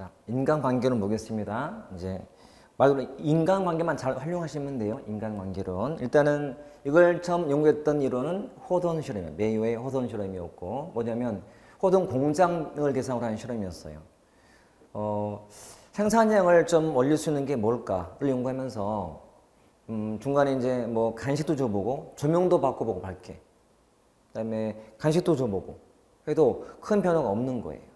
자, 인간관계론 보겠습니다. 이제 말 그대로 인간관계만 잘 활용하시면 돼요. 인간관계론. 일단은 이걸 처음 연구했던 이론은 호돈 실험이에요. 메이오의 호돈 실험이었고 뭐냐면 호돈 공장을 대상으로 한 실험이었어요. 생산량을 좀 올릴 수 있는 게 뭘까를 연구하면서 중간에 이제 뭐 간식도 줘보고 조명도 바꿔보고 밝게. 그다음에 간식도 줘보고 해도 큰 변화가 없는 거예요.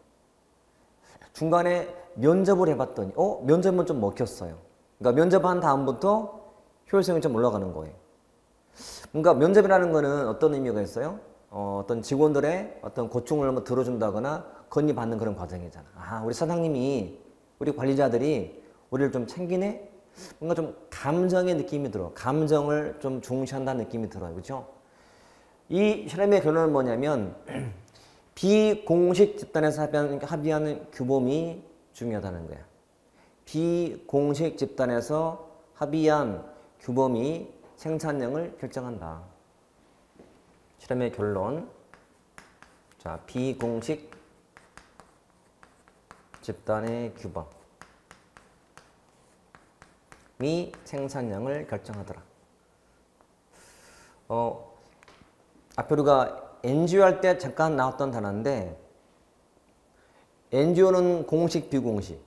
중간에 면접을 해봤더니 면접은 좀 먹혔어요. 그러니까 면접한 다음부터 효율성이 좀 올라가는 거예요. 뭔가 면접이라는 거는 어떤 의미가 있어요? 어떤 직원들의 어떤 고충을 한번 들어준다거나 건의받는 그런 과정이잖아. 아, 우리 사장님이 우리 관리자들이 우리를 좀 챙기네? 뭔가 좀 감정의 느낌이 들어. 감정을 좀 중시한다는 느낌이 들어요. 그렇죠? 이 실험의 결론은 뭐냐면 비공식 집단에서 합의하는 규범이 중요하다는 거야. 비공식 집단에서 합의한 규범이 생산량을 결정한다. 실험의 결론. 자, 비공식 집단의 규범이 생산량을 결정하더라. 앞에 우리가 NGO 할 때 잠깐 나왔던 단어인데 NGO는 공식, 비공식.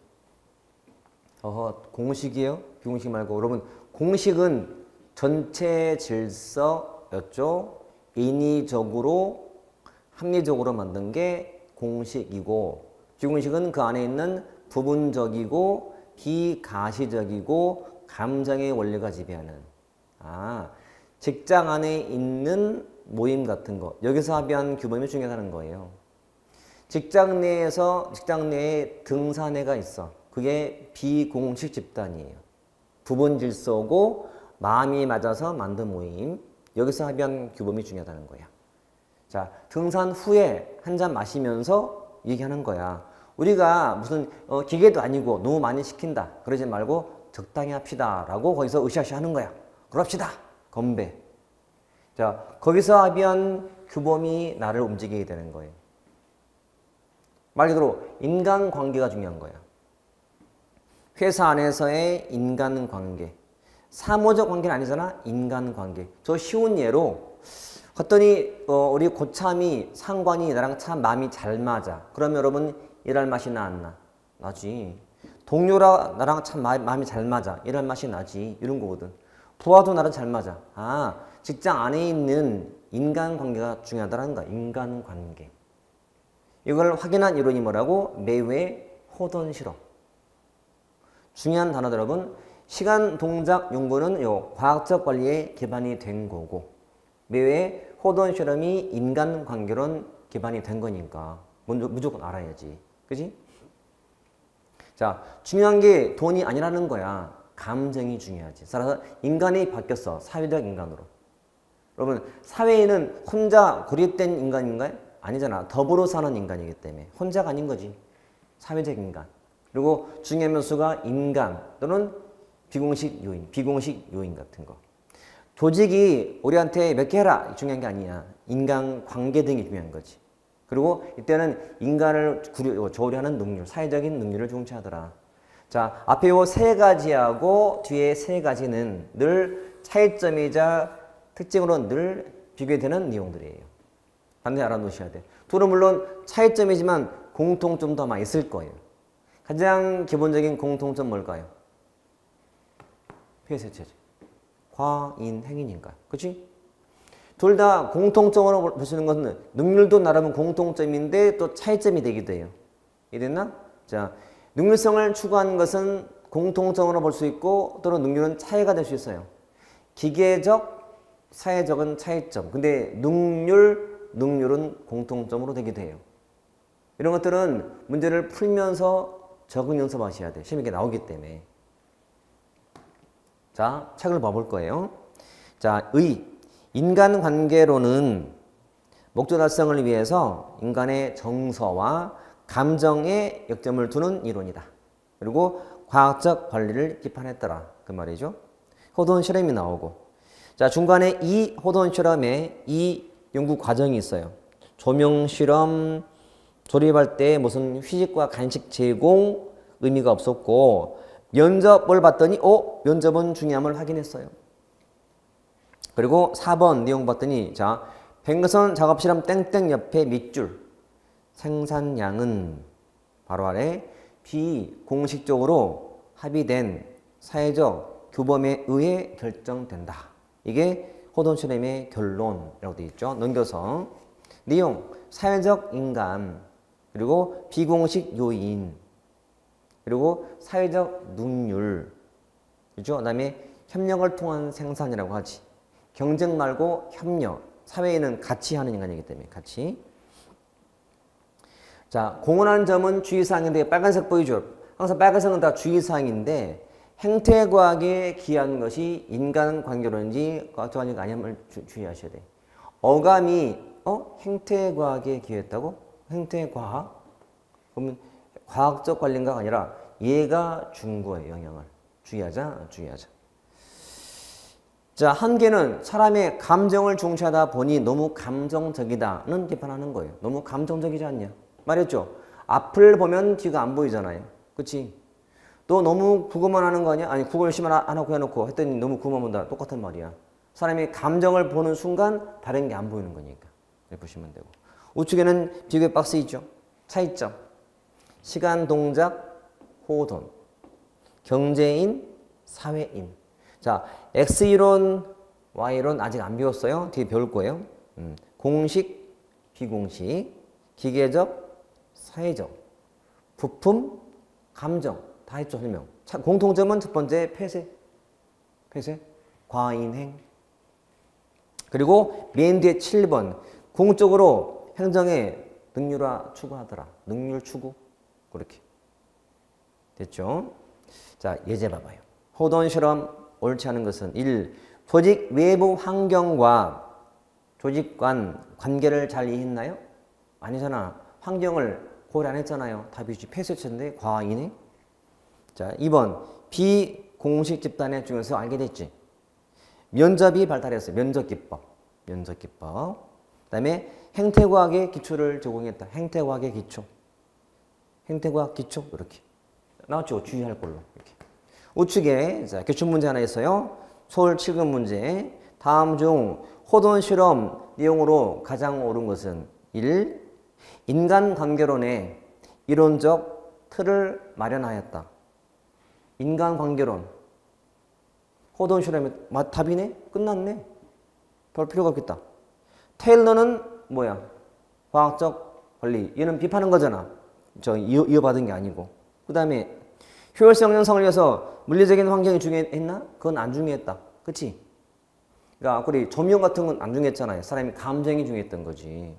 공식이에요? 비공식 말고 여러분 공식은 전체 질서였죠. 인위적으로 합리적으로 만든 게 공식이고 비공식은 그 안에 있는 부분적이고 비가시적이고 감정의 원리가 지배하는 직장 안에 있는 모임 같은 거. 여기서 합의한 규범이 중요하다는 거예요. 직장 내에 등사회가 있어. 그게 비공식 집단이에요. 부분 질서고 마음이 맞아서 만든 모임. 여기서 합의한 규범이 중요하다는 거야. 자, 등산 후에 한 잔 마시면서 얘기하는 거야. 우리가 무슨 기계도 아니고 너무 많이 시킨다. 그러지 말고 적당히 합시다. 라고 거기서 으쌰으쌰 하는 거야. 그럽시다. 건배. 자, 거기서 합의한 규범이 나를 움직이게 되는 거예요. 말 그대로 인간관계가 중요한 거야. 회사 안에서의 인간관계. 사무적 관계는 아니잖아. 인간관계. 저 쉬운 예로 했더니 우리 고참이 상관이 나랑 참 마음이 잘 맞아. 그러면 여러분 일할 맛이 나 안 나? 나지. 동료라 나랑 참 마음이 잘 맞아. 일할 맛이 나지. 이런 거거든. 부하도 나랑 잘 맞아. 직장 안에 있는 인간관계가 중요하다는 거야. 인간관계. 이걸 확인한 이론이 뭐라고? 메이오의 호돈 실험. 중요한 단어들 여러분. 시간 동작 연구는 과학적 관리에 기반이 된 거고 메이오의 호돈 실험이 인간관계론 기반이 된 거니까 무조건 알아야지. 그지? 자, 중요한 게 돈이 아니라는 거야. 감정이 중요하지. 따라서 인간이 바뀌었어. 사회적 인간으로. 여러분 사회에는 혼자 고립된 인간인가요? 아니잖아. 더불어 사는 인간이기 때문에 혼자가 아닌 거지. 사회적 인간. 그리고 중요한 변수가 인간 또는 비공식 요인 같은 거. 조직이 우리한테 몇 개 해라 중요한 게 아니야. 인간관계 등이 중요한 거지. 그리고 이때는 인간을 조리하는 능률, 사회적인 능률을 중시하더라. 자, 앞에 요 세 가지하고 뒤에 세 가지는 늘 차이점이자 특징으로 늘 비교되는 내용들이에요. 반드시 알아놓으셔야 돼. 둘은 물론 차이점이지만 공통점도 아마 있을 거예요. 가장 기본적인 공통점 뭘까요? 폐쇄체제. 과인, 행인인가. 그치? 둘 다 공통점으로 볼 수 있는 것은 능률도 나름은 공통점인데 또 차이점이 되기도 해요. 이해됐나? 자, 능률성을 추구하는 것은 공통점으로 볼 수 있고 또는 능률은 차이가 될 수 있어요. 기계적, 사회적은 차이점. 근데 능률은 공통점으로 되기도 해요. 이런 것들은 문제를 풀면서 적응 연습하셔야 돼. 시험에 나오기 때문에. 자, 책을 봐볼 거예요. 자, 인간관계론은 목적 달성을 위해서 인간의 정서와 감정에 역점을 두는 이론이다. 그리고 과학적 관리를 기판했더라. 그 말이죠. 호돈 실험이 나오고. 자, 중간에 이 호돈 실험에 이 연구 과정이 있어요. 조명 실험, 조립할 때 무슨 휴식과 간식 제공, 의미가 없었고 면접을 봤더니 면접은 중요함을 확인했어요. 그리고 4번 내용 봤더니 자 백선 작업실험 땡땡 옆에 밑줄 생산량은 바로 아래 비공식적으로 합의된 사회적 규범에 의해 결정된다. 이게 호돈 실험의 결론이라고 되어 있죠. 넘겨서 내용 사회적 인감 그리고 비공식 요인 그리고 사회적 능률 그죠? 그다음에 협력을 통한 생산이라고 하지. 경쟁 말고 협력. 사회에는 같이 하는 인간이기 때문에 같이. 자, 공헌하는 점은 주의사항인데 빨간색 보이죠? 항상 빨간색은 다 주의사항인데 행태과학에 기여한 것이 인간관계론인지 과학적인지 아니면 주의하셔야 돼. 어감이 행태과학에 기여했다고? 행태과학? 그러면 과학적 관련과가 아니라 얘가 준 거예요. 영향을. 주의하자. 자, 한계는 사람의 감정을 중시하다 보니 너무 감정적이다는 비판하는 거예요. 너무 감정적이지 않냐? 말했죠? 앞을 보면 뒤가 안 보이잖아요. 그치? 또 너무 국어만 하는 거 아니야? 아니 국어 열심히 안 하고 해놓고 했더니 너무 국어만 본다. 똑같은 말이야. 사람이 감정을 보는 순간 다른 게 안 보이는 거니까. 이렇게 보시면 되고. 우측에는 비교의 박스 있죠? 차이점. 시간, 동작, 호돈. 경제인, 사회인. 자, X이론, Y이론 아직 안 배웠어요. 뒤에 배울 거예요. 공식, 비공식, 기계적, 사회적, 부품, 감정. 다 했죠, 설명. 공통점은 첫 번째 폐쇄, 과인행. 그리고 맨 뒤에 7번. 공적으로 행정의 능률화 추구하더라. 능률 추구. 그렇게. 됐죠? 자, 예제 봐봐요. 호돈 실험 옳지 않은 것은 1. 조직 외부 환경과 조직 간 관계를 잘 이해했나요? 아니잖아. 환경을 고려 안 했잖아요. 답이지. 폐쇄체인데 과인행. 자, 2번 비공식 집단의 중에서 알게 됐지. 면접이 발달했어요. 면접기법. 그다음에 행태과학의 기초를 제공했다. 행태과학의 기초. 행태과학 기초 이렇게 나왔죠. 주의할 걸로 이렇게. 우측에 자, 기출문제 하나 있어요. 서울 7급 문제. 다음 중 호돈 실험 내용으로 가장 옳은 것은 1. 인간관계론의 이론적 틀을 마련하였다. 인간관계론. 호돈 실험의 답이네? 끝났네. 별 필요가 없겠다. 테일러는 뭐야? 과학적 권리. 얘는 비판한 거잖아. 이어받은 게 아니고. 그 다음에 효율성 형성을 위해서 물리적인 환경이 중요했나? 그건 안 중요했다. 그치? 그러니까 우리 조명 같은 건 안 중요했잖아요. 사람이 감정이 중요했던 거지.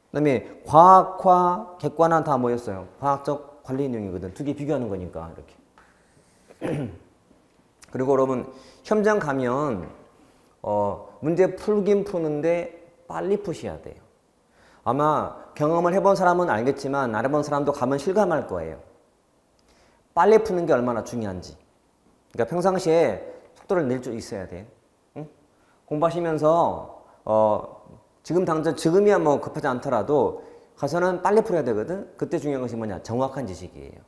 그 다음에 과학화, 객관화 다 뭐였어요? 과학적 관리 내용이거든. 두 개 비교하는 거니까 이렇게. 그리고 여러분 현장 가면 문제 풀긴 푸는데 빨리 푸셔야 돼요. 아마 경험을 해본 사람은 알겠지만 안 해본 사람도 가면 실감할 거예요. 빨리 푸는 게 얼마나 중요한지. 그러니까 평상시에 속도를 낼 줄 있어야 돼. 응? 공부하시면서 지금 당장 지금이야 뭐 급하지 않더라도 가서는 빨리 풀어야 되거든. 그때 중요한 것이 뭐냐? 정확한 지식이에요.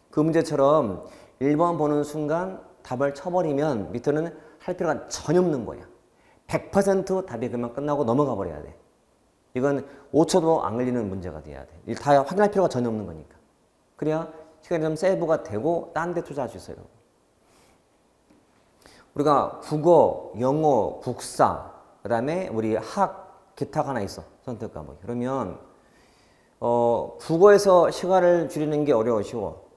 그 문제처럼 1번 보는 순간 답을 쳐버리면 밑에는 할 필요가 전혀 없는 거야. 100% 답이 그만 끝나고 넘어가 버려야 돼. 이건 5초도 안 걸리는 문제가 돼야 돼. 다 확인할 필요가 전혀 없는 거니까. 그래야 시간이 좀 세이브가 되고 딴 데 투자할 수 있어요. 우리가 국어, 영어, 국사, 그 다음에 우리 학, 기타가 하나 있어. 선택 과목. 그러면 국어에서 시간을 줄이는 게 쉬워?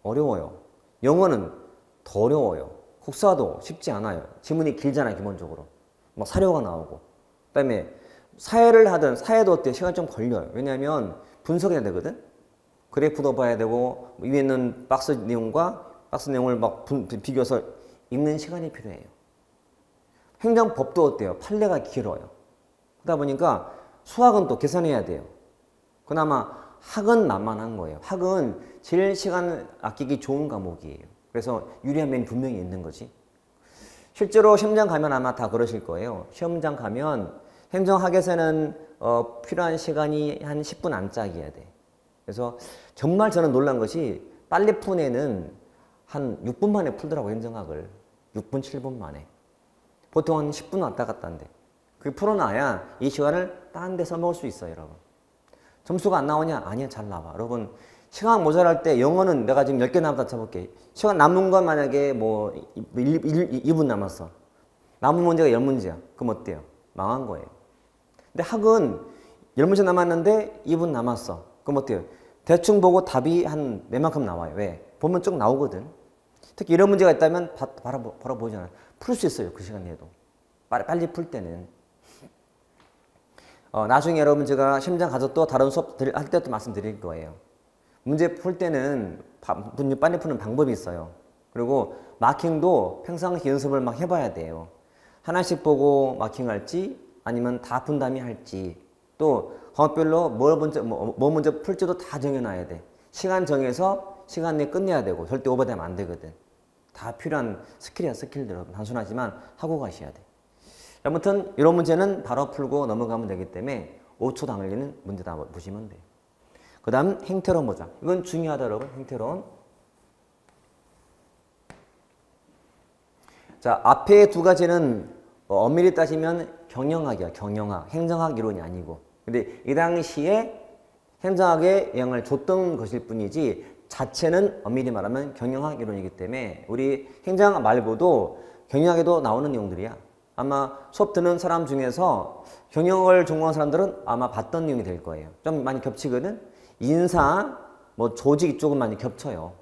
어려워요. 영어는 더 어려워요. 국사도 쉽지 않아요. 지문이 길잖아요, 기본적으로. 막 사료가 나오고. 그 다음에 사회를 하든 사회도 어때? 시간이 좀 걸려요. 왜냐하면 분석해야 되거든? 그래프도 봐야 되고, 위에 있는 박스 내용을 막 비교해서 읽는 시간이 필요해요. 행정법도 어때요? 판례가 길어요. 그러다 보니까 수학은 또 계산해야 돼요. 그나마 학은 만만한 거예요. 학은 제일 시간 아끼기 좋은 과목이에요. 그래서 유리한 면이 분명히 있는 거지. 실제로 시험장 가면 아마 다 그러실 거예요. 시험장 가면 행정학에서는 필요한 시간이 한 10분 안짝이어야 돼. 그래서 정말 저는 놀란 것이 빨리 푼 애는 한 6분 만에 풀더라고, 행정학을. 6분, 7분 만에. 보통 한 10분 왔다 갔다 한대. 그게 풀어놔야 이 시간을 딴 데 써먹을 수 있어요, 여러분. 점수가 안 나오냐? 아니야, 잘 나와. 여러분, 시간 모자랄 때 영어는 내가 지금 10개 남았다 쳐볼게. 시간 남은 건 만약에 뭐 2분 남았어. 남은 문제가 10문제야. 그럼 어때요? 망한 거예요. 근데 학은 10문제 남았는데 2분 남았어. 그럼 어때요? 대충 보고 답이 한 내만큼 나와요. 왜? 보면 쭉 나오거든. 특히 이런 문제가 있다면 바로 보잖아요. 풀 수 있어요. 그 시간 내에도. 빨리 풀 때는. 나중에 여러분 제가 심장 가서 또 다른 수업 할 때 또 말씀드릴 거예요. 문제 풀 때는 빨리 푸는 방법이 있어요. 그리고 마킹도 평상시 연습을 막 해봐야 돼요. 하나씩 보고 마킹할지 아니면 다 푼 다음에 할지 또 과목별로 뭐 먼저 풀지도 다 정해놔야 돼. 시간 정해서 시간 내에 끝내야 되고 절대 오버되면 안 되거든. 다 필요한 스킬이야, 스킬들. 단순하지만 하고 가셔야 돼. 아무튼 이런 문제는 바로 풀고 넘어가면 되기 때문에 5초도 안 걸리는 문제다 보시면 돼요. 그 다음 행태론 보자. 이건 중요하다 여러분. 행태론. 자, 앞에 두 가지는 엄밀히 따지면 경영학이야. 경영학. 행정학 이론이 아니고. 근데 이 당시에 행정학에 영향을 줬던 것일 뿐이지 자체는 엄밀히 말하면 경영학 이론이기 때문에 우리 행정학 말고도 경영학에도 나오는 내용들이야. 아마 수업 듣는 사람 중에서 경영을 전공한 사람들은 아마 봤던 내용이 될 거예요. 좀 많이 겹치거든. 인사, 뭐 조직 이쪽은 많이 겹쳐요.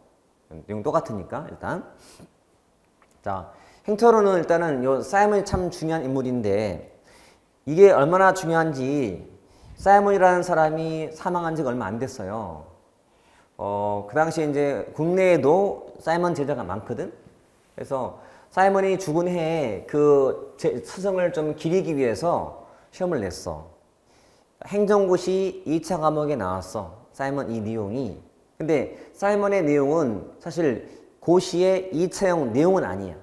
내용 똑같으니까 일단. 자, 행태론은 일단은 요 사이먼이 참 중요한 인물인데 이게 얼마나 중요한지 사이먼이라는 사람이 사망한 지가 얼마 안 됐어요. 그 당시에 이제 국내에도 사이먼 제자가 많거든. 그래서 사이먼이 죽은 해에 그 스승을 좀 기리기 위해서 시험을 냈어. 행정고시 2차 과목에 나왔어. 사이먼 이 내용이. 근데 사이먼의 내용은 사실 고시의 2차형 내용은 아니야.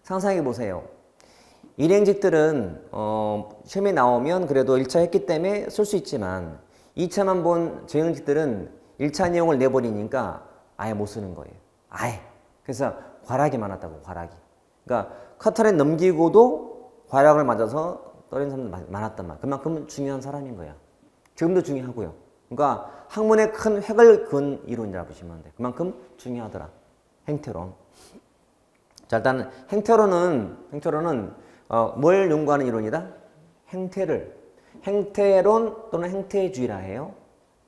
상상해 보세요. 일행직들은 시험에 나오면 그래도 1차 했기 때문에 쓸 수 있지만 2차만 본 저형직들은 1차 내용을 내버리니까 아예 못 쓰는 거예요. 아예. 그래서 과락이 많았다고, 과락이. 그러니까 커터에 넘기고도 과락을 맞아서 떨어진 사람들 많았단 말이야. 그만큼 중요한 사람인 거야. 지금도 중요하고요. 그러니까 학문에 큰 획을 그은 이론이라고 보시면 돼. 그만큼 중요하더라. 행태론. 자, 일단 행태론은 뭘 연구하는 이론이다? 행태론 또는 행태주의라 해요.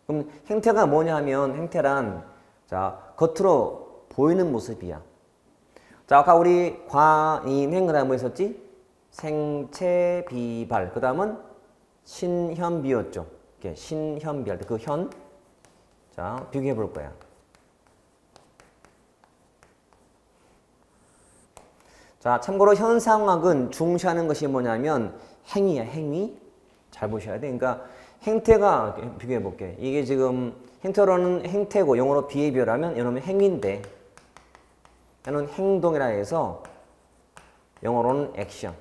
그럼 행태가 뭐냐 하면 행태란 자, 겉으로 보이는 모습이야. 자, 아까 우리 과인행 그 다음에 뭐 있었지? 생체, 비발. 그 다음은 신현비였죠. 이렇게 신현비 할 때 그 현. 자, 비교해 볼 거야. 자, 참고로 현상학은 중시하는 것이 뭐냐면 행위야, 행위. 잘 보셔야 돼. 그러니까 행태가 비교해 볼게. 이게 지금 행태로는 행태고 영어로 behavior하면 이놈은 행위인데 얘는 행동이라 해서 영어로는 액션.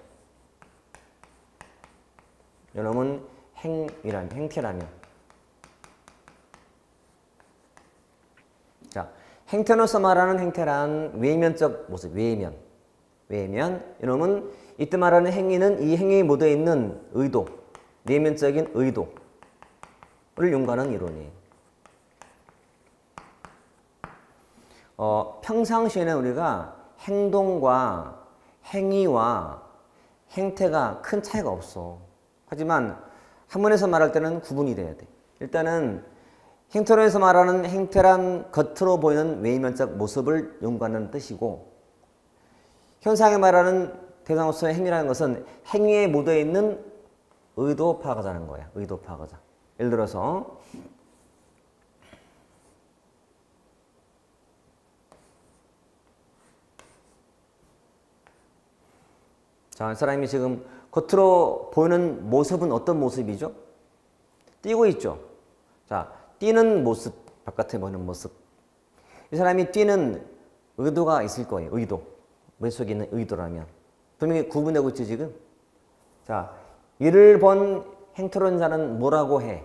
이놈은 행태라면. 자, 행태로서 말하는 행태란 외면적 모습, 외면. 이놈은 이때 말하는 행위는 이 행위에 묻어 있는 의도, 내면적인 의도를 연구하는 이론이에요. 평상시에는 우리가 행동과 행위와 행태가 큰 차이가 없어. 하지만 학문에서 말할 때는 구분이 돼야 돼. 일단은 행태론에서 말하는 행태란 겉으로 보이는 외면적 모습을 연구하는 뜻이고 현상에 말하는 대상으로서의 행위라는 것은 행위에 묻어있는 의도 파악하자는 거야. 의도 파악하자. 예를 들어서 자, 이 사람이 지금 겉으로 보이는 모습은 어떤 모습이죠? 뛰고 있죠. 자, 뛰는 모습, 바깥에 보이는 모습. 이 사람이 뛰는 의도가 있을 거예요. 의도. 머릿속에 있는 의도라면. 분명히 구분되고 있죠, 지금? 자, 이를 본 행태론자는 뭐라고 해?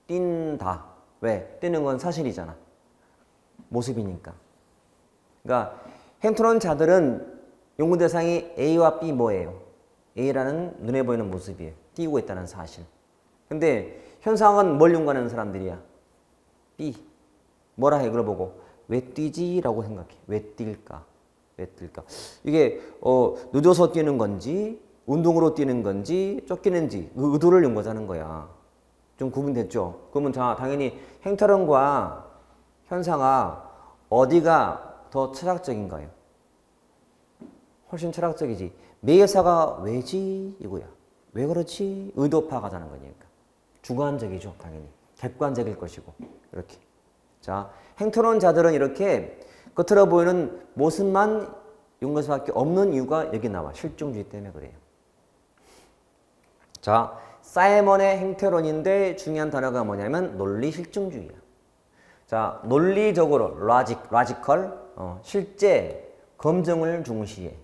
뛴다. 왜? 뛰는 건 사실이잖아. 모습이니까. 그러니까 행토론자들은 연구 대상이 A와 B 뭐예요? A라는 눈에 보이는 모습이에요. 뛰고 있다는 사실. 근데 현상은 뭘 연구하는 사람들이야? B. 뭐라 해? 그걸 보고 왜 뛰지? 라고 생각해. 왜 뛸까? 왜 뛸까? 이게 늦어서 뛰는 건지 운동으로 뛰는 건지 쫓기는지 그 의도를 연구하자는 거야. 좀 구분됐죠? 그러면 당연히 행토론과 현상아 어디가 더 철학적인가요? 훨씬 철학적이지. 매사가 왜지? 이거야. 왜 그렇지? 의도 파악하자는 거니까. 주관적이죠, 당연히. 객관적일 것이고. 이렇게. 자, 행토론자들은 이렇게 겉으로 보이는 모습만 연구할 수밖에 없는 이유가 여기 나와. 실종주의 때문에 그래요. 자, 사이먼의 행태론인데 중요한 단어가 뭐냐면 논리 실증주의야. 자, 논리적으로 logical, 실제 검증을 중시해.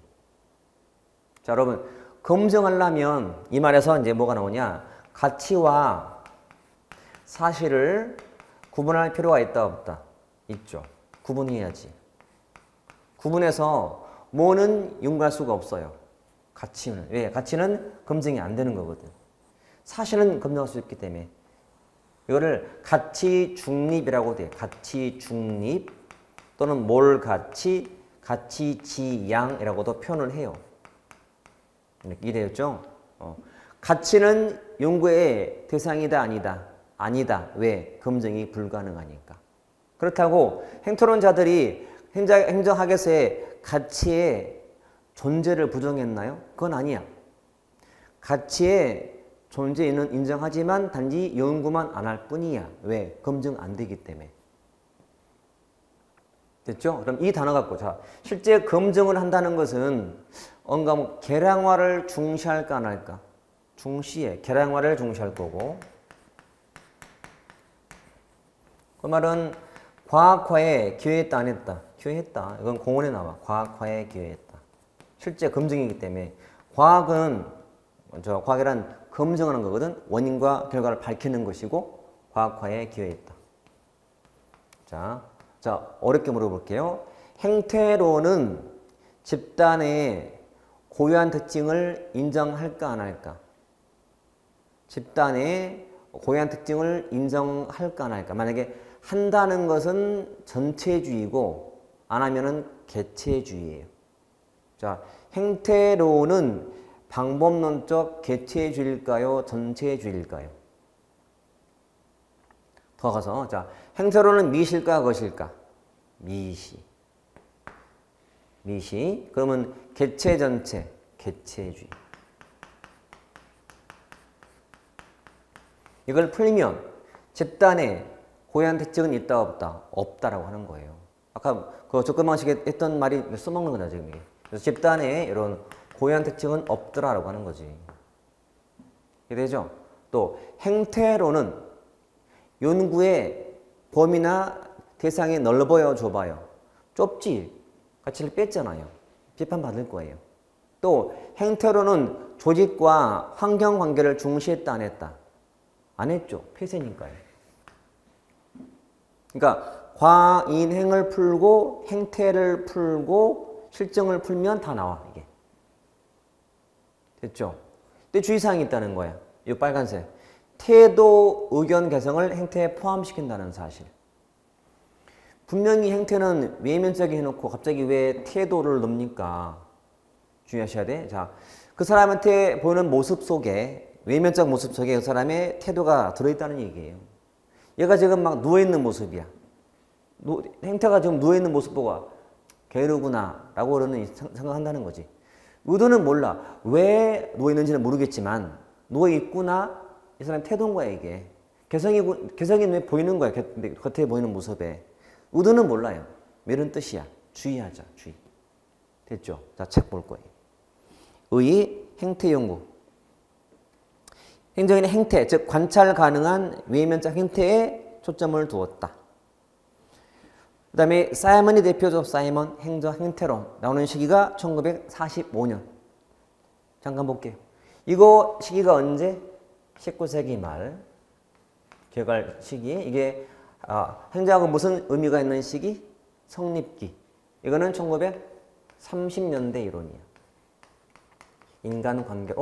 자, 여러분 검증하려면 이 말에서 이제 뭐가 나오냐? 가치와 사실을 구분할 필요가 있다 없다? 있죠. 구분해야지. 구분해서 뭐는 연구할 수가 없어요. 가치는. 왜? 가치는 검증이 안 되는 거거든. 사실은 검증할 수 있기 때문에. 이거를 가치 중립이라고 돼. 가치 중립 또는 몰가치, 가치 지양이라고도 표현을 해요. 이해되었죠? 가치는 연구의 대상이다 아니다? 아니다. 왜? 검증이 불가능하니까. 그렇다고 행토론자들이 행정학에서의 가치의 존재를 부정했나요? 그건 아니야. 가치의 존재는 인정하지만 단지 연구만 안 할 뿐이야. 왜? 검증 안 되기 때문에. 됐죠? 그럼 이 단어 갖고 자, 실제 검증을 한다는 것은 뭔가 뭐 계량화를 중시할까 안 할까? 중시해. 계량화를 중시할 거고. 그 말은 과학화에 기여했다 안 했다? 기여했다. 이건 공원에 나와. 과학화에 기여했다. 실제 검증이기 때문에 과학은 과학이란 검증하는 거거든. 원인과 결과를 밝히는 것이고 과학화에 기여했다. 자, 어렵게 물어볼게요. 행태론은 집단의 고유한 특징을 인정할까 안 할까? 집단의 고유한 특징을 인정할까 안 할까? 만약에 한다는 것은 전체주의고 안 하면은 개체주의예요. 자, 행태론은 방법론적 개체주의일까요? 전체주의일까요? 더 가서 자, 행태론은 미실까 것일까? 미시. 그러면 개체 전체 개체주의. 이걸 풀면 집단에 고유한 특징은 있다 없다? 없다라고 하는 거예요. 아까 그 조금만씩 했던 말이 써먹는 거다 지금 이게. 그래서 집단에 이런 고유한 특징은 없더라라고 하는 거지. 이해되죠? 또 행태론은 연구의 범위나 대상이 넓어요, 좁아요? 좁지. 가치를 뺐잖아요. 비판받을 거예요. 또 행태론은 조직과 환경 관계를 중시했다 안 했다? 안 했죠. 폐쇄니까요. 그러니까 과인행을 풀고 행태를 풀고 실증을 풀면 다 나와 이게. 됐죠? 근데 주의사항이 있다는 거야. 이 빨간색. 태도, 의견 개성을 행태에 포함시킨다는 사실. 분명히 행태는 외면적이 해놓고 갑자기 왜 태도를 넣습니까? 주의하셔야 돼. 자, 그 사람한테 보이는 모습 속에, 외면적 모습 속에 그 사람의 태도가 들어있다는 얘기예요. 얘가 지금 막 누워있는 모습이야. 행태가 지금 누워있는 모습 보고 게으르구나 라고 그러는 생각한다는 거지. 의도는 몰라. 왜 누워있는지는 모르겠지만 누워있구나 이 사람 태도인 거야 이게. 개성이 왜 보이는 거야 겉에 보이는 모습에. 의도는 몰라요. 이런 뜻이야. 주의하자. 주의. 됐죠? 자, 책 볼 거예요. 의, 행태 연구. 행정인의 행태, 즉 관찰 가능한 외면적 행태에 초점을 두었다. 그 다음에 사이먼이 대표죠. 사이먼 행정 행태론 나오는 시기가 1945년. 잠깐 볼게요. 이거 시기가 언제? 19세기 말 개발 시기에 이게 행자하고 무슨 의미가 있는 시기? 성립기. 이거는 1930년대 이론이야. 인간관계.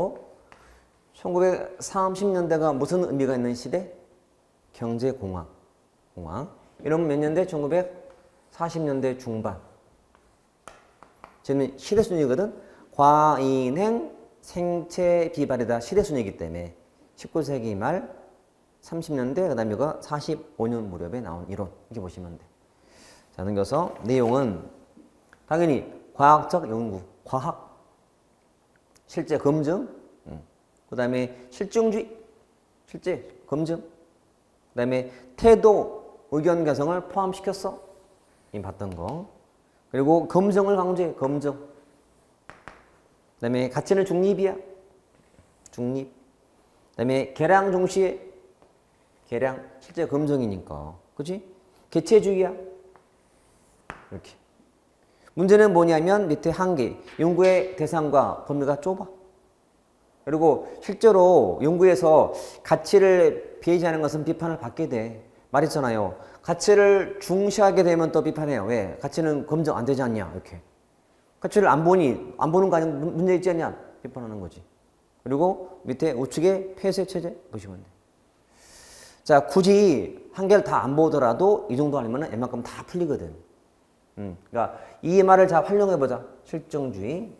1930년대가 무슨 의미가 있는 시대? 경제공학. 이러면 몇 년대? 1940년대 중반. 저는 시대순위거든. 과인행 생체 비발이다. 시대순위이기 때문에 19세기 말 30년대 그 다음에 이거 45년 무렵에 나온 이론 이렇게 보시면 돼. 자, 넘겨서 내용은 당연히 과학적 연구, 과학, 실제 검증, 그 다음에 실증주의, 실제 검증, 그 다음에 태도, 의견 개성을 포함시켰어. 이미 봤던 거. 그리고 검증을 강조해, 검증. 그 다음에 가치는 중립이야. 중립. 그 다음에 계량 중시해. 계량. 실제 검증이니까. 그치? 개체주의야. 이렇게. 문제는 뭐냐면 밑에 한계. 연구의 대상과 범위가 좁아. 그리고 실제로 연구에서 가치를 배제하는 것은 비판을 받게 돼. 말했잖아요. 가치를 중시하게 되면 또 비판해요. 왜? 가치는 검증 안 되지 않냐? 이렇게. 가치를 안 보는 거 아니면 문제 있지 않냐? 비판하는 거지. 그리고 밑에 우측에 폐쇄 체제 보시면 돼. 자, 굳이 한계를 다 안 보더라도 이 정도 아니면 웬만큼 다 풀리거든. 그러니까 이 말을 자 활용해 보자. 실증주의.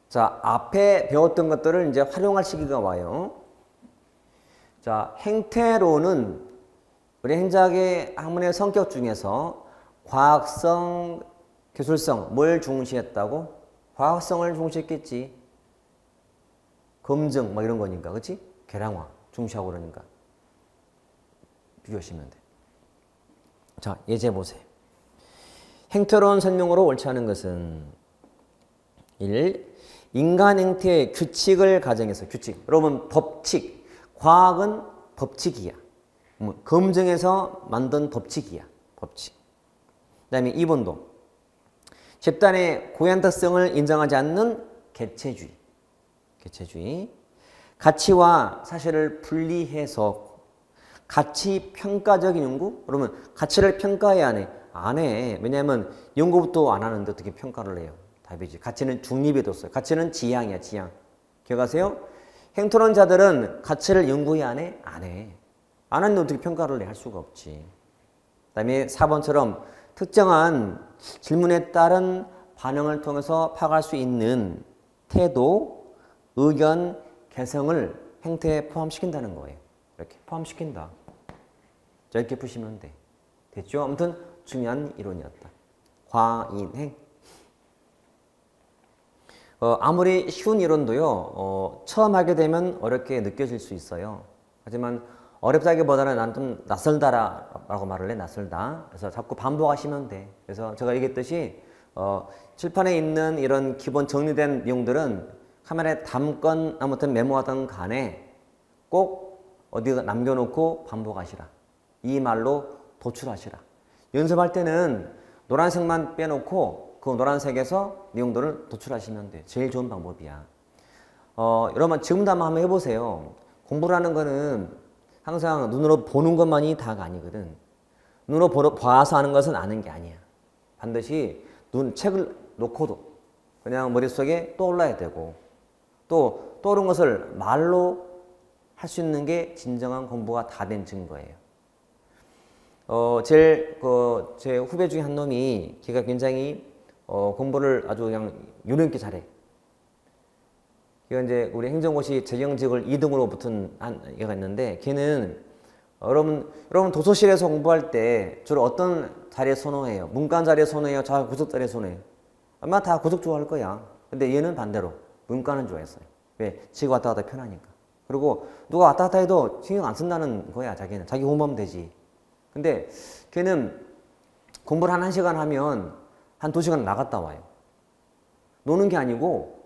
자, 앞에 배웠던 것들을 이제 활용할 시기가 와요. 자, 행태로는 우리 행자학의 학문의 성격 중에서 과학성, 기술성, 뭘 중시했다고? 과학성을 중시했겠지. 검증, 뭐 이런 거니까, 그치? 계량화, 중시하고 그러니까. 비교하시면 돼. 자, 예제 보세요. 행태로운 설명으로 옳지 않은 것은 1. 인간 행태의 규칙을 가정해서 규칙. 여러분 법칙. 과학은 법칙이야. 검증해서 만든 법칙이야. 법칙. 그 다음에 2번도 집단의 고유한 특성을 인정하지 않는 개체주의. 개체주의. 가치와 사실을 분리해서 가치 평가적인 연구? 그러면 가치를 평가해야 안 해? 안 해. 왜냐하면 연구부터 안 하는데 어떻게 평가를 해요? 답이지. 가치는 중립에 뒀어요. 가치는 지향이야, 지향. 기억하세요? 행토론 자들은 가치를 연구해 안 해? 안 해. 안 하는데 어떻게 평가를 해? 할 수가 없지. 그 다음에 4번처럼 특정한 질문에 따른 반응을 통해서 파악할 수 있는 태도, 의견, 개성을 행태에 포함시킨다는 거예요. 이렇게 포함시킨다. 자, 이렇게 푸시면 돼. 됐죠? 아무튼 중요한 이론이었다. 과인행. 아무리 쉬운 이론도요, 처음 하게 되면 어렵게 느껴질 수 있어요. 하지만 어렵다기보다는 난 좀 낯설다라고 말을 해, 낯설다. 그래서 자꾸 반복하시면 돼. 그래서 제가 얘기했듯이, 칠판에 있는 이런 기본 정리된 내용들은 카메라에 담건 아무튼 메모하던 간에 꼭 어디가 남겨놓고 반복하시라. 이 말로 도출하시라. 연습할 때는 노란색만 빼놓고 그 노란색에서 내용들을 도출하시면 돼. 제일 좋은 방법이야. 여러분 지금도 한번 해보세요. 공부라는 거는 항상 눈으로 보는 것만이 다가 아니거든. 눈으로 봐서 하는 것은 아는 게 아니야. 반드시 책을 놓고도 그냥 머릿속에 떠올라야 되고 또 떠오른 것을 말로 할 수 있는 게 진정한 공부가 다 된 증거예요. 제 후배 중에 한 놈이 걔가 굉장히 공부를 아주 그냥 요령있게 잘해. 걔가 이제 우리 행정고시 재경직을 2등으로 붙은 애가 있는데 걔는 여러분 도서실에서 공부할 때 주로 어떤 자리에 선호해요? 문간 자리에 선호해요? 구석 자리에 선호해요? 아마 다 구석 좋아할 거야. 근데 얘는 반대로 문간은 좋아했어요. 왜? 지가 왔다 갔다 편하니까. 그리고 누가 왔다 갔다 해도 신경 안 쓴다는 거야. 자기는. 자기 공부하면 되지. 근데 걔는 공부를 한 1시간 하면 한 2시간 나갔다 와요. 노는 게 아니고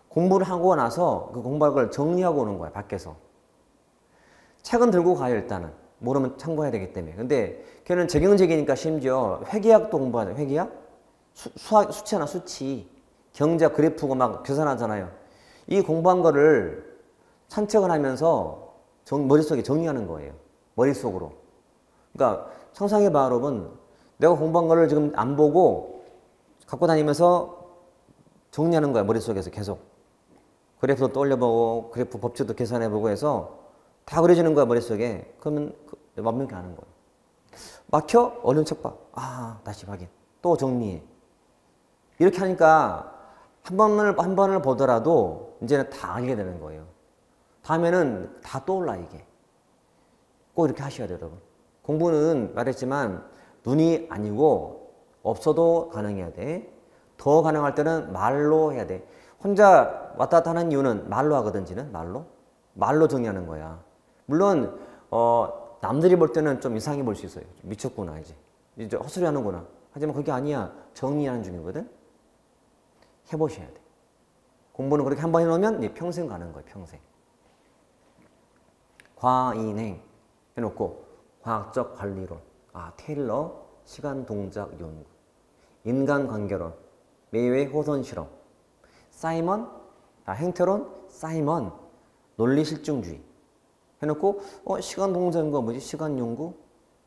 공부를 하고 나서 그 공부할 걸 정리하고 오는 거야. 밖에서. 책은 들고 가요. 일단은. 모르면 참고해야 되기 때문에. 근데 걔는 재경직이니까 심지어 회계학도 공부하죠. 회계학? 수치나 수치. 경제 그래프고 막 계산하잖아요. 이 공부한 거를 산책을 하면서 머릿속에 정리하는 거예요. 머릿속으로. 그러니까 상상해봐, 여러분. 내가 공부한 거를 지금 안 보고 갖고 다니면서 정리하는 거야, 머릿속에서 계속. 그래프도 떠올려보고 그래프 법칙도 계산해보고 해서 다 그려지는 거야, 머릿속에. 그러면 완벽히 아는 거야. 막혀? 얼른 책 봐. 아, 다시 확인. 또 정리해. 이렇게 하니까 한 번을 보더라도 이제는 다 알게 되는 거예요. 다음에는 다 떠올라, 이게. 꼭 이렇게 하셔야 돼요, 여러분. 공부는 말했지만 눈이 아니고 없어도 가능해야 돼. 더 가능할 때는 말로 해야 돼. 혼자 왔다 갔다 하는 이유는 말로 하거든, 지는. 말로 정리하는 거야. 물론 남들이 볼 때는 좀 이상해 볼 수 있어요. 좀 미쳤구나, 이제 헛소리 하는구나. 하지만 그게 아니야. 정리하는 중이거든. 해보셔야 돼. 공부는 그렇게 한 번 해놓으면 평생 가는 거예요, 평생. 과인행 해놓고 과학적 관리론, 테일러, 시간 동작 연구, 인간관계론, 메이웨이 호선 실험, 사이먼, 행태론, 사이먼, 논리 실증주의 해놓고 시간 동작 연구가 뭐지? 시간 연구,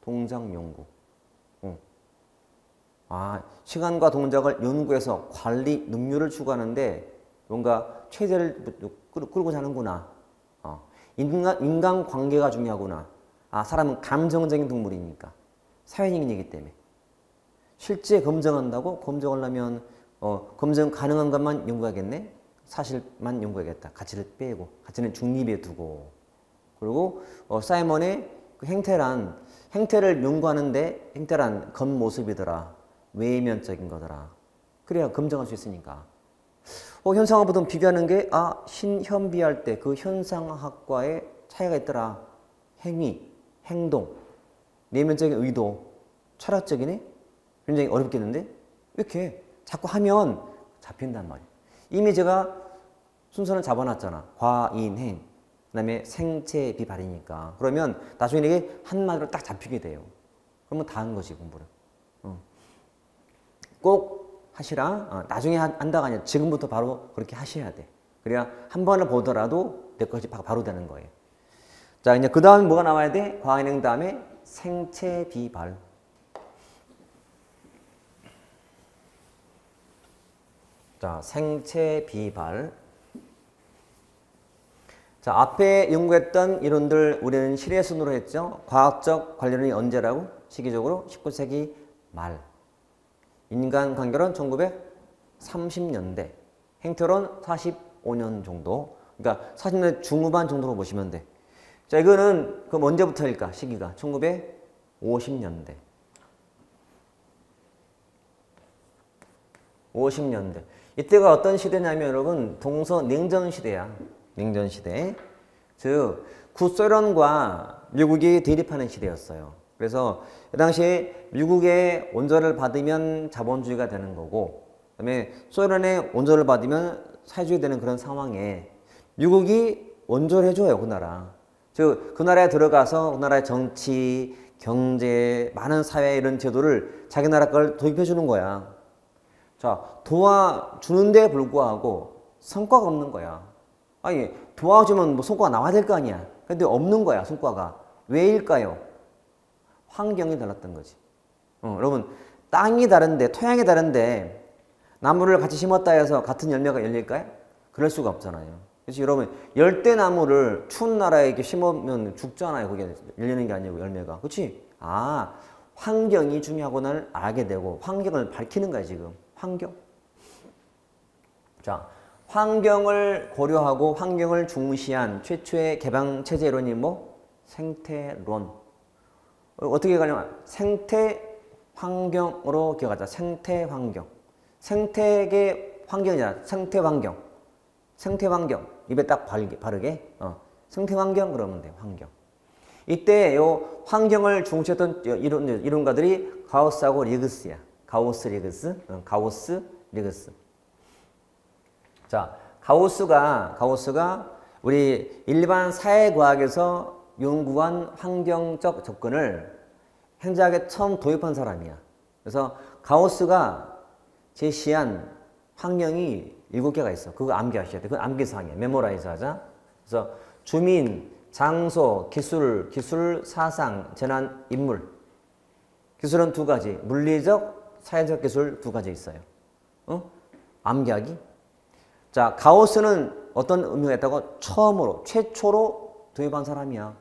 동작 연구. 시간과 동작을 연구해서 관리 능률을 추구하는데 뭔가 체제를 끌고 자는구나. 인간 관계가 중요하구나. 사람은 감정적인 동물이니까. 사회인이기 때문에. 실제 검증한다고? 검증하려면 검증 가능한 것만 연구하겠네? 사실만 연구하겠다. 가치를 빼고. 가치는 중립에 두고. 그리고 사이먼의 그 행태를 연구하는데 행태란 겉모습이더라. 외면적인 거더라. 그래야 검증할 수 있으니까. 현상학보다 비교하는 게 신현비할 때 그 현상학과의 차이가 있더라. 행위, 행동, 내면적인 의도, 철학적이네? 굉장히 어렵겠는데? 이렇게 자꾸 하면 잡힌단 말이야. 이미 제가 순서는 잡아놨잖아. 과인행, 그 다음에 생체 비발이니까. 그러면 나중에 이게 한마디로 딱 잡히게 돼요. 그러면 다 한 거지, 공부를. 꼭 하시라. 나중에 한다가 아니라 지금부터 바로 그렇게 하셔야 돼. 그래야 한 번을 보더라도 내 것이 바로 되는 거예요. 자, 이제 그 다음에 뭐가 나와야 돼? 과인행 다음에 생체 비발. 자, 생체 비발. 자, 앞에 연구했던 이론들 우리는 실외순으로 했죠. 과학적 관련이 언제라고? 시기적으로 19세기 말. 인간관계론 1930년대. 행태론 45년 정도. 그러니까 40년대 중후반 정도로 보시면 돼. 자, 이거는 그럼 언제부터일까? 시기가 1950년대. 50년대. 이때가 어떤 시대냐면 여러분 동서냉전 시대야. 냉전 시대. 즉 구소련과 미국이 대립하는 시대였어요. 그래서 그 당시에 미국의 원조를 받으면 자본주의가 되는 거고, 그다음에 소련의 원조를 받으면 사회주의 되는 그런 상황에 미국이 원조를 해줘요, 그 나라. 즉 그 나라에 들어가서 그 나라의 정치, 경제, 많은 사회 이런 제도를 자기 나라 걸 도입해 주는 거야. 자, 도와주는데 불구하고 성과가 없는 거야. 아니, 도와주면 뭐 성과가 나와야 될 거 아니야. 근데 없는 거야, 성과가. 왜일까요? 환경이 달랐던 거지. 여러분, 땅이 다른데, 토양이 다른데, 나무를 같이 심었다 해서 같은 열매가 열릴까요? 그럴 수가 없잖아요. 그래서 여러분, 열대나무를 추운 나라에 이렇게 심으면 죽잖아요. 그게 열리는 게 아니고, 열매가. 그렇지? 환경이 중요하구나를 알게 되고, 환경을 밝히는 거야, 지금. 환경. 자, 환경을 고려하고 환경을 중시한 최초의 개방체제 이론이 뭐? 생태론. 어떻게 가냐면 생태 환경으로 기억하자. 생태 환경. 생태계 환경이잖아. 생태 환경. 생태 환경. 입에 딱 바르게. 생태 환경 그러면 돼. 환경. 이때 요 환경을 중시했던 이론가들이 가우스하고 리그스야. 가우스, 리그스. 자, 가우스가 우리 일반 사회과학에서 연구한 환경적 접근을 현대학에 처음 도입한 사람이야. 그래서 가우스가 제시한 환경이 7개가 있어. 그거 암기하셔야 돼. 그건 암기사항이야. 메모라이즈 하자. 그래서 주민, 장소, 기술, 사상, 재난, 인물. 기술은 두 가지. 물리적, 사회적 기술 두 가지 있어요. 암기하기. 자, 가우스는 어떤 의미가 있다고? 처음으로, 최초로 도입한 사람이야.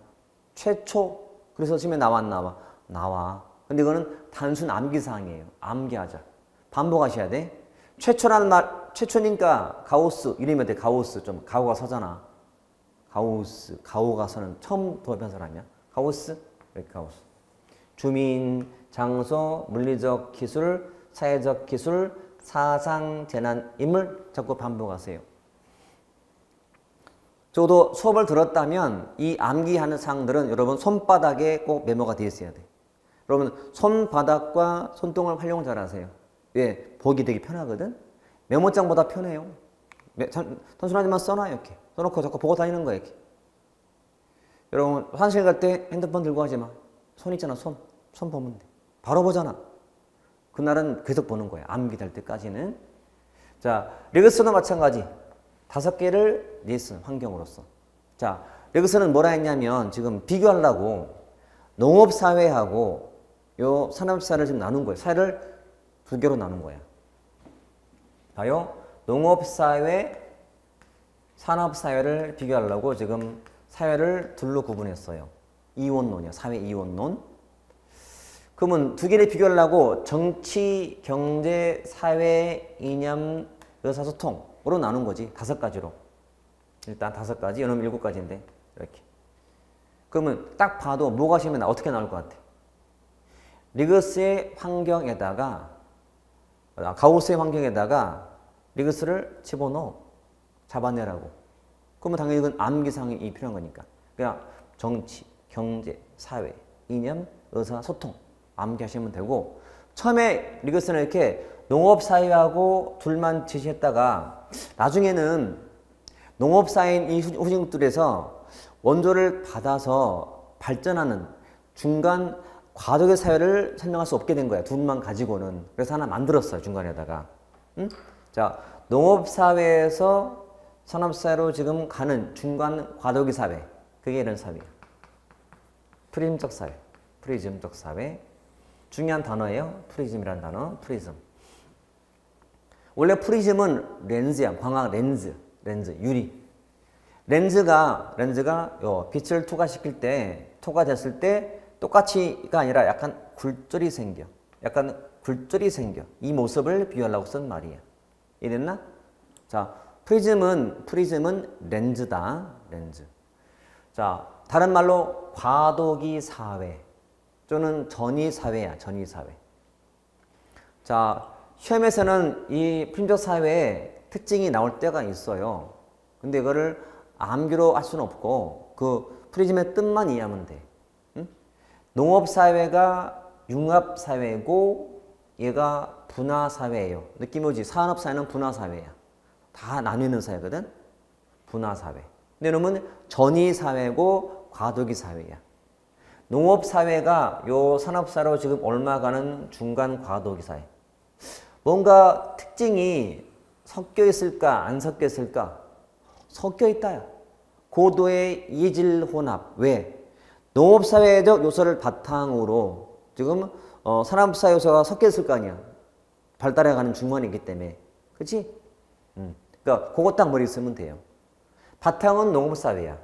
최초. 그래서 지금 나와. 근데 이거는 단순 암기사항이에요. 암기하자. 반복하셔야 돼. 최초라는 말, 최초니까 가우스, 이름이 돼. 가우스. 좀 가오가 서잖아. 가오가 서는 처음 도입한 사람이야. 가우스, 이렇게 가우스. 주민, 장소, 물리적 기술, 사회적 기술, 사상, 재난, 인물 자꾸 반복하세요. 저도 수업을 들었다면 이 암기하는 사항들은 여러분 손바닥에 꼭 메모가 되어 있어야 돼. 여러분 손바닥과 손등을 활용 잘하세요. 왜? 보기 되게 편하거든. 메모장보다 편해요. 단순하지만 써놔요. 이렇게 써놓고 자꾸 보고 다니는 거야. 이렇게. 여러분 화장실 갈 때 핸드폰 들고 가지 마. 손 있잖아. 손 보면 돼. 바로 보잖아. 그날은 계속 보는 거야. 암기될 때까지는. 자, 레그스도 마찬가지. 5개를 리슨 환경으로서. 자, 레그스는 뭐라 했냐면 지금 비교하려고 농업사회하고 요 산업사회를 지금 나눈 거예요. 사회를 2개로 나눈 거야. 봐요. 농업사회, 산업사회를 비교하려고 지금 사회를 둘로 구분했어요. 이원론이요. 사회 이원론. 그러면 2개를 비교하려고 정치, 경제, 사회, 이념, 의사소통으로 나눈 거지. 5가지로. 일단 5가지, 여러분 7가지인데 이렇게. 그러면 딱 봐도 뭐가 시면 어떻게 나올 것 같아? 리그스의 환경에다가 가우스의 환경에다가 리그스를 집어넣어. 잡아내라고. 그러면 당연히 이건 암기사항이 필요한 거니까. 그러니까 정치, 경제, 사회, 이념, 의사소통 암기하시면 되고 처음에 리그스는 이렇게 농업사회하고 둘만 제시했다가 나중에는 농업사회인 이 후진국들에서 원조를 받아서 발전하는 중간 과도의 사회를 설명할 수 없게 된 거야. 둘만 가지고는. 그래서 하나 만들었어요. 중간에다가. 응? 자, 농업사회에서 산업사회로 지금 가는 중간 과도기 사회. 그게 이런 사회예요. 프리즘적 사회. 프리즘적 사회. 중요한 단어예요. 프리즘이라는 단어. 프리즘. 원래 프리즘은 렌즈야. 광학 렌즈. 유리. 렌즈가 요 빛을 투과시킬 때, 투과됐을 때 똑같이가 아니라 약간 굴절이 생겨. 이 모습을 비유하려고 쓴 말이야. 이해됐나? 자, 프리즘은 렌즈다. 렌즈. 자, 다른 말로 과도기 사회 또는 전위 사회야. 전위 사회. 자, 시험에서는 이 프리즘적 사회의 특징이 나올 때가 있어요. 근데 이거를 암기로 할 수는 없고 그 프리즘의 뜻만 이해하면 돼. 응? 농업사회가 융합사회고 얘가 분화사회예요. 느낌 오지? 산업사회는 분화사회야. 다 나뉘는 사회거든. 분화사회. 근데 이놈은 전위사회고 과도기사회야. 농업사회가 요 산업사회로 지금 옮아가는 중간 과도기사회. 뭔가 특징이 섞여 있을까 안 섞여 있을까? 섞여 있다야. 고도의 이질 혼합. 왜? 농업사회적 요소를 바탕으로 지금 산업사회 요소가 섞여 있을 거 아니야. 발달해가는 중간이기 때문에. 그치? 그러니까 그거 딱 머리에 쓰면 돼요. 바탕은 농업사회야.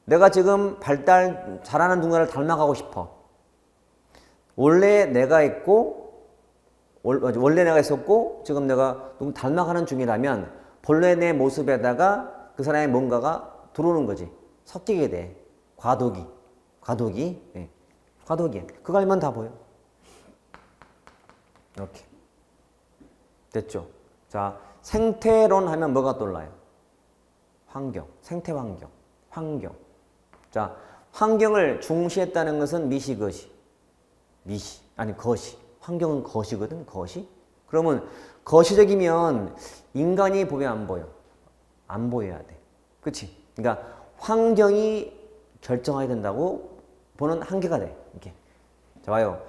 내가 지금 발달 잘하는 누군가를 닮아가고 싶어. 원래 내가 있었고 지금 내가 누구 닮아가는 중이라면 본래 내 모습에다가 그 사람의 뭔가가 들어오는 거지. 섞이게 돼. 과도기. 네. 과도기. 그거 알면 다 보여. 이렇게. 됐죠? 자, 생태론 하면 뭐가 떠올라요? 환경. 생태 환경. 자, 환경을 중시했다는 것은 거시. 환경은 거시거든. 거시. 그러면 거시적이면 인간이 보면 안 보여. 안 보여야 돼. 그치? 그러니까 환경이 결정해야 된다고 보는 한계가 돼. 이렇게. 자, 봐요.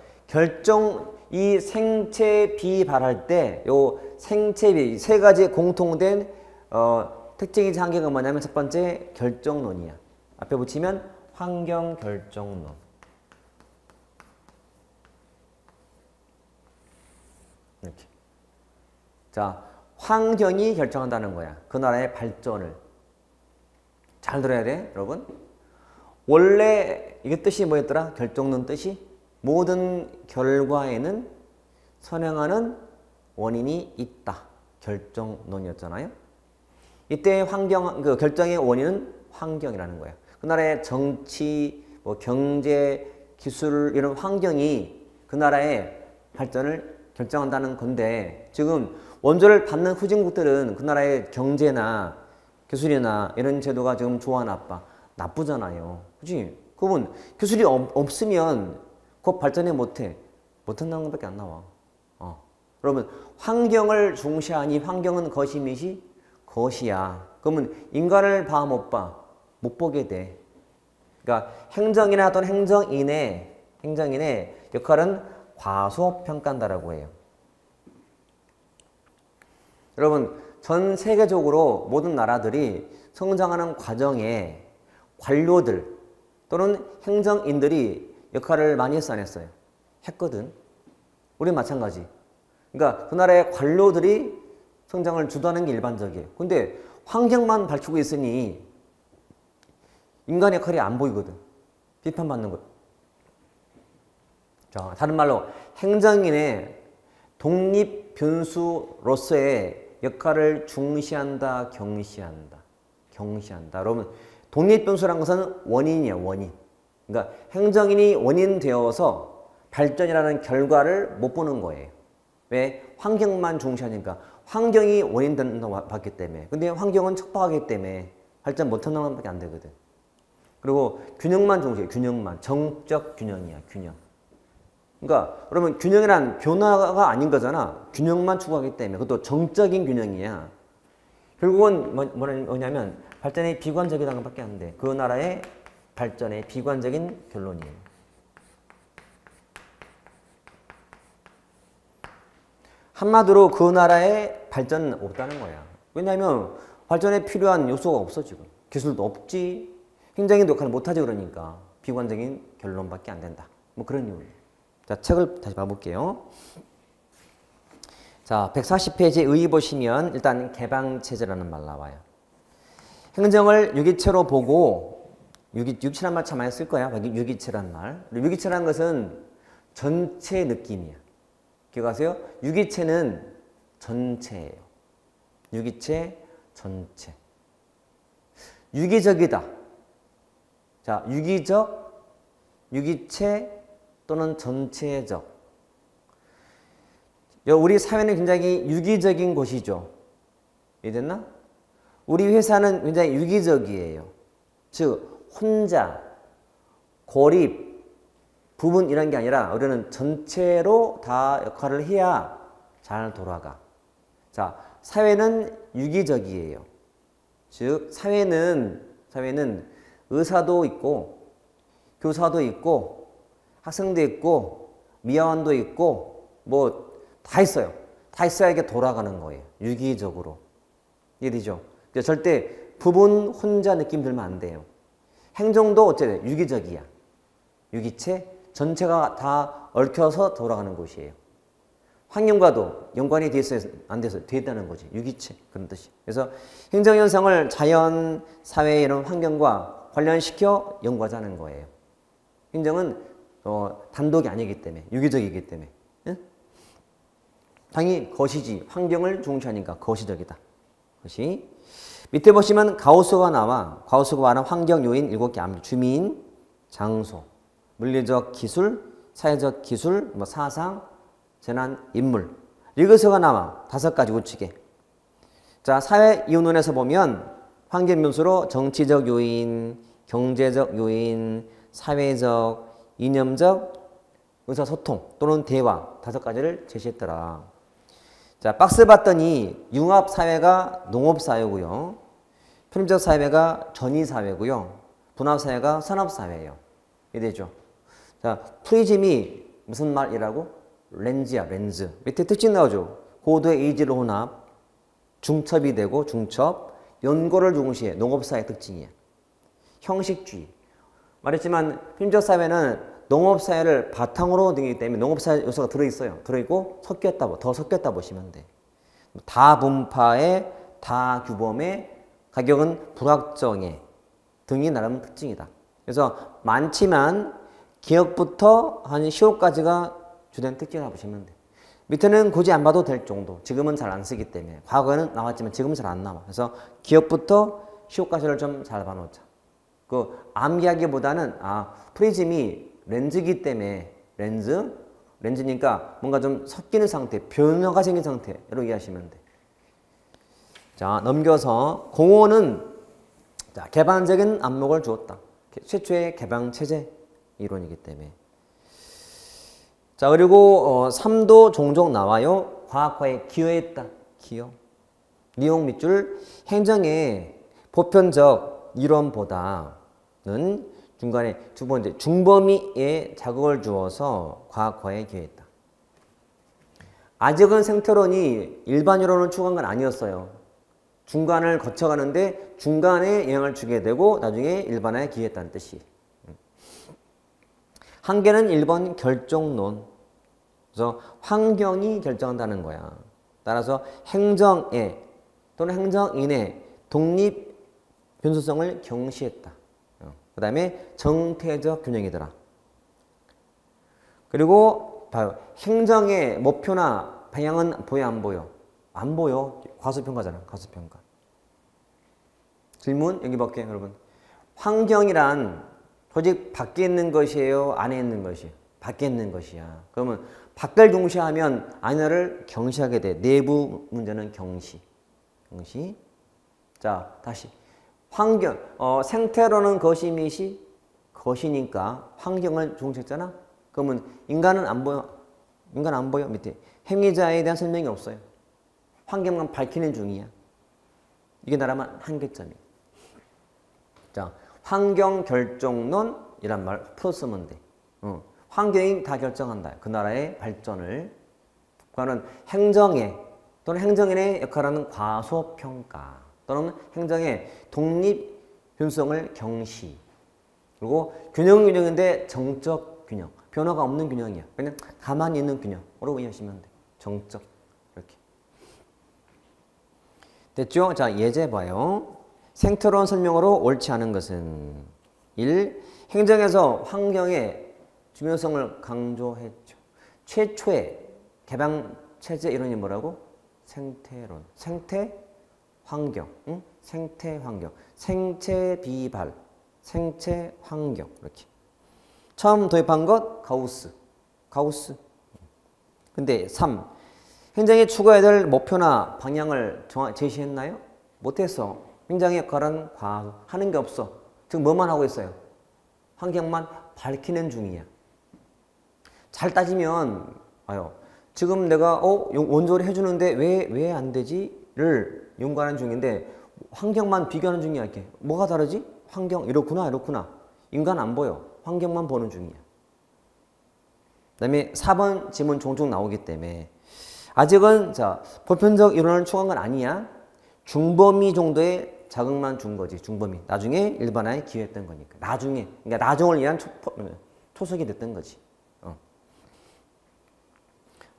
이 생체 비발할 때 요 생체 비 세 가지 공통된 특징이자 한계가 뭐냐면 첫 번째 결정론이야. 앞에 붙이면 환경 결정론. 이렇게. 자, 환경이 결정한다는 거야. 그 나라의 발전을. 잘 들어야 돼, 여러분. 원래 이게 뜻이 뭐였더라? 결정론 뜻이 모든 결과에는 선행하는 원인이 있다. 결정론이었잖아요. 이때 그 결정의 원인은 환경이라는 거야. 그 나라의 정치, 뭐 경제, 기술 이런 환경이 그 나라의 발전을 결정한다는 건데 지금 원조를 받는 후진국들은 그 나라의 경제나 기술이나 이런 제도가 지금 좋아 나빠? 나쁘잖아요. 그치? 그러면 기술이 없으면 곧 발전해 못해. 못한다는 것밖에 안 나와. 그러면 환경을 중시하니 환경은 것이 밋이 것이야. 그러면 인간을 봐 못 봐? 못 보게 돼. 그러니까 행정이나 또는 행정인의 역할은 과소평가한다라고 해요. 여러분 전 세계적으로 모든 나라들이 성장하는 과정에 관료들 또는 행정인들이 역할을 많이 했어 안 했어요? 했거든. 우리 마찬가지. 그러니까 그 나라의 관료들이 성장을 주도하는 게 일반적이에요. 근데 환경만 밝히고 있으니 인간 역할이 안 보이거든. 비판받는 것. 자, 다른 말로 행정인의 독립 변수로서의 역할을 중시한다, 경시한다. 여러분, 독립 변수라는 것은 원인이에요, 원인. 그러니까 행정인이 원인 되어서 발전이라는 결과를 못 보는 거예요. 왜? 환경만 중시하니까. 환경이 원인 된다고 봤기 때문에. 근데 환경은 척박하기 때문에 발전 못한다는 것밖에 안 되거든. 그리고 균형만 중시해, 균형만. 정적 균형이야, 균형. 그러니까 그러면 균형이란 변화가 아닌 거잖아. 균형만 추구하기 때문에. 그것도 정적인 균형이야. 결국은 뭐냐면 발전의 비관적이라는 것밖에 안 돼. 그 나라의 발전의 비관적인 결론이에요. 한마디로 그 나라의 발전은 없다는 거야. 왜냐하면 발전에 필요한 요소가 없어 지금. 기술도 없지. 행정인도 역할을 못하지 그러니까 비관적인 결론밖에 안 된다. 뭐 그런 이유예요. 자, 책을 다시 봐볼게요. 자, 140페이지 의 보시면 일단 개방체제라는 말 나와요. 행정을 유기체로 보고 유기체란 말 참 많이 쓸 거야. 유기체란 말. 유기체란 것은 전체 느낌이야. 기억하세요? 유기체는 전체예요. 유기체, 전체. 유기적이다. 자, 유기적, 유기체 또는 전체적. 우리 사회는 굉장히 유기적인 곳이죠. 이해됐나? 우리 회사는 굉장히 유기적이에요. 즉, 혼자, 고립, 부분 이런 게 아니라 우리는 전체로 다 역할을 해야 잘 돌아가. 자, 사회는 유기적이에요. 즉, 사회는 의사도 있고, 교사도 있고, 학생도 있고, 미화원도 있고, 뭐 다 있어요. 다 있어야 이게 돌아가는 거예요. 유기적으로. 이해되죠? 절대 부분 혼자 느낌 들면 안 돼요. 행정도 어쨌든 유기적이야. 유기체, 전체가 다 얽혀서 돌아가는 곳이에요. 환경과도 연관이 돼 있어요? 안 돼서 돼 있다는 거지. 유기체 그런 뜻이. 그래서 행정현상을 자연, 사회 이런 환경과 관련시켜 연구하자는 거예요. 행정은 단독이 아니기 때문에 유기적이기 때문에. 응? 당연히 거시지. 환경을 중시하니까 거시적이다. 거시. 밑에 보시면 가우스가 나와. 가우스가 말하는 환경 요인 7개 압니다. 주민, 장소, 물리적 기술, 사회적 기술, 뭐 사상, 재난, 인물. 리그서가 나와. 5가지 우측에. 자, 사회 이론에서 보면 환경 변수로 정치적 요인, 경제적 요인, 사회적, 이념적, 의사소통 또는 대화 5가지를 제시했더라. 자, 박스 봤더니 융합사회가 농업사회고요. 편입적 사회가 전이사회고요. 분합사회가 산업사회예요. 이해되죠? 자, 프리즘이 무슨 말이라고? 렌즈야, 렌즈. 밑에 특징 나오죠? 고도의 이질 혼합, 중첩이 되고 중첩, 연고를 중시해. 농업사회 특징이야. 형식주의. 말했지만 편입적 사회는 농업사회를 바탕으로 되기 때문에 농업사회 요소가 들어있어요. 들어있고 더 섞였다 보시면 돼. 다분파의 다규범의 가격은 불확정해 등이 나름 특징이다. 그래서 많지만 기역부터 한 10호까지가 주된 특징이라고 보시면 돼. 밑에는 굳이 안 봐도 될 정도. 지금은 잘 안 쓰기 때문에. 과거에는 나왔지만 지금은 잘 안 나와. 그래서 기역부터 10호까지를 좀 잘 봐놓자. 그 암기하기보다는 프리즘이 렌즈기 때문에 렌즈니까 뭔가 좀 섞이는 상태, 변화가 생긴 상태로 이해하시면 돼. 자, 넘겨서 공원은 개방적인 안목을 주었다. 최초의 개방체제 이론이기 때문에. 자, 그리고 3도 종종 나와요. 과학화에 기여했다. 기여. 니용 밑줄 행정의 보편적 이론보다는 중간에 두 번째 중범위에 자극을 주어서 과학화에 기여했다. 아직은 생태론이 일반 이론을 추구한 건 아니었어요. 중간을 거쳐가는데 중간에 영향을 주게 되고 나중에 일반화에 기여했다는 뜻이. 한계는 1번 결정론. 그래서 환경이 결정한다는 거야. 따라서 행정의 또는 행정인의 독립 변수성을 경시했다. 그 다음에 정태적 균형이더라. 그리고 봐요. 행정의 목표나 방향은 보여 안 보여? 안 보여. 과소평가잖아. 과소평가. 질문 여기 볼게요. 여러분. 환경이란 조직 밖에 있는 것이에요? 안에 있는 것이에요? 밖에 있는 것이야. 그러면 밖을 중시하면 안을 경시하게 돼. 내부 문제는 경시. 자, 다시. 환경. 생태로는 것이 밋이 것이니까 환경을 중시했잖아. 그러면 인간은 안 보여. 인간 안 보여. 밑에. 행위자에 대한 설명이 없어요. 환경만 밝히는 중이야. 이게 나라만 한계점이야. 자, 환경 결정론이란 말 풀어 쓰면 돼. 환경이 다 결정한다. 그 나라의 발전을. 그거는 행정의 또는 행정인의 역할하는 과소평가 또는 행정의 독립 변수성을 경시. 그리고 균형인데 정적 균형. 변화가 없는 균형이야. 그냥 가만히 있는 균형으로 이해하시면 돼. 정적. 이렇게. 됐죠? 자, 예제 봐요. 생태론 설명으로 옳지 않은 것은 1. 행정에서 환경의 중요성을 강조했죠. 최초의 개방체제 이론이 뭐라고? 생태론. 생태, 환경. 응? 생태, 환경. 생체 비발. 생체, 환경. 이렇게. 처음 도입한 것 가우스. 근데 3. 행정이 추구해야 될 목표나 방향을 제시했나요? 못했어. 행정의 역할은 하는 게 없어. 지금 뭐만 하고 있어요? 환경만 밝히는 중이야. 잘 따지면 지금 내가 원조를 해주는데 왜 안 되지?를 연구하는 중인데 환경만 비교하는 중이야. 이렇게. 뭐가 다르지? 환경 이렇구나. 인간 안 보여. 환경만 보는 중이야. 그 다음에 4번 질문 종종 나오기 때문에 아직은 보편적 이론을 추구한 건 아니야. 중범위 정도의 자극만 준 거지. 중범위. 나중에 일반화에 기여했던 거니까. 그러니까 나중을 위한 초석이 됐던 거지.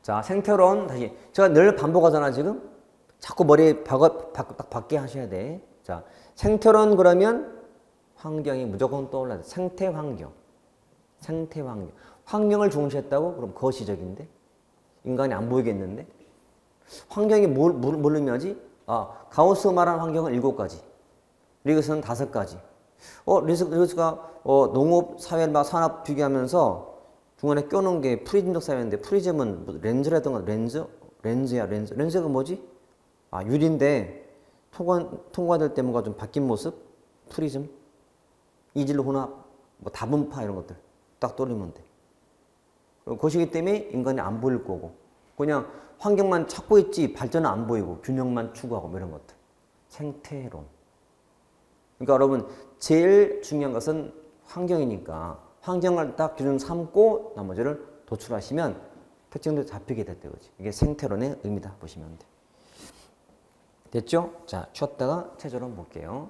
자, 생태론 다시. 제가 늘 반복하잖아 지금. 자꾸 머리 밖에 하셔야 돼. 자, 생태론 그러면 환경이 무조건 떠올라야 돼. 생태환경. 환경을 중시했다고? 그럼 거시적인데? 인간이 안 보이겠는데? 환경이 뭘 의미하지? 가우스 말한 환경은 7가지. 리그스는 5가지. 리그스가 농업, 사회, 산업 비교하면서 중간에 껴놓은 게 프리즘적 사회인데 프리즘은 렌즈라던 건 렌즈야. 렌즈가 뭐지? 유리인데 통과될 때 뭔가 좀 바뀐 모습? 프리즘? 이질 혼합, 다분파 이런 것들 딱 떠올리면 돼. 그것이기 때문에 인간이 안 보일 거고 그냥 환경만 찾고 있지 발전은 안 보이고 균형만 추구하고 이런 것들. 생태론. 그러니까 여러분 제일 중요한 것은 환경이니까 환경을 딱 기준 삼고 나머지를 도출하시면 특징도 잡히게 됐다. 그렇지? 이게 생태론의 의미다 보시면 돼. 됐죠? 자, 쉬었다가 체조론 볼게요.